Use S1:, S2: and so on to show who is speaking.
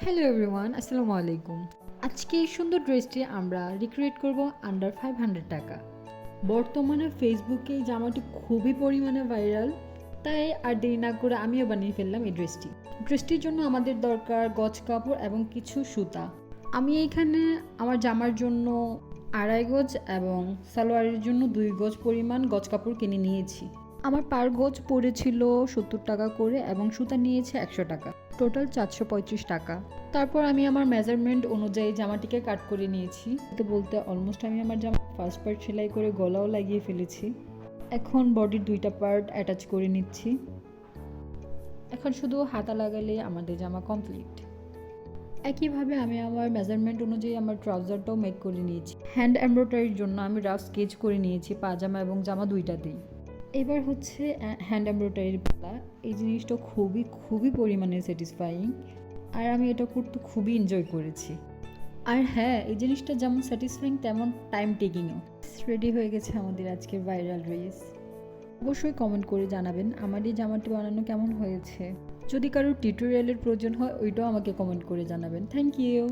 S1: Hello everyone, আসসালামু আলাইকুম। আজকে এই সুন্দর ড্রেসটি আমরা রিক্রিয়েট করব আন্ডার 500 টাকা। বর্তমানে ফেসবুকে এই জামাটি খুবই পরিমাণে ভাইরাল, তাই আর দেরি না করে আমিও বানিয়ে ফেললাম এই ড্রেসটি। ড্রেসটির জন্য আমাদের দরকার গজ কাপড় এবং কিছু সুতা। আমি এইখানে আমার জামার জন্য 2.5 গজ এবং সালোয়ারের জন্য 2 গজ পরিমাণ গজ কাপড় কিনে নিয়েছি। আমার পার গজ পড়েছিল 70 টাকা করে এবং সুতা নিয়েছে 100 টাকা, টোটাল 435 টাকা। তারপর আমি আমার মেজারমেন্ট অনুযায়ী জামাটিকে কাট করে নিয়েছি। বলতে বলতে অলমোস্ট আমি আমার জামা ফার্স্ট পার্ট সেলাই করে গলাও লাগিয়ে ফেলেছি। এখন বডির 2টা পার্ট অ্যাটাচ করে নিচ্ছি। এখন শুধু হাতা লাগালে আমাদের জামা কমপ্লিট। একইভাবে আমি আমার মেজারমেন্ট অনুযায়ী আমার ট্রাউজারটাও মেক করে নিয়েছি। হ্যান্ড এমব্রয়ডারির জন্য আমি রাফ স্কেচ করে নিয়েছি পাজামা এবং জামা দুইটাতেই। এবার হচ্ছে হ্যান্ড এমব্রয়ডারির পালা। এই জিনিসটা খুবই পরিমাণে স্যাটিসফাইং, আর আমি এটা করতে খুবই এনজয় করেছি। আর হ্যাঁ, এই জিনিসটা যেমন স্যাটিসফাইং তেমন টাইম টেকিংও। রেডি হয়ে গেছে আমাদের আজকের ভাইরাল ড্রেস। অবশ্যই কমেন্ট করে জানাবেন আমার এই জামাটি বানানো কেমন হয়েছে। যদি কারোর টিউটোরিয়ালের প্রয়োজন হয় ওইটাও আমাকে কমেন্ট করে জানাবেন। Thank you.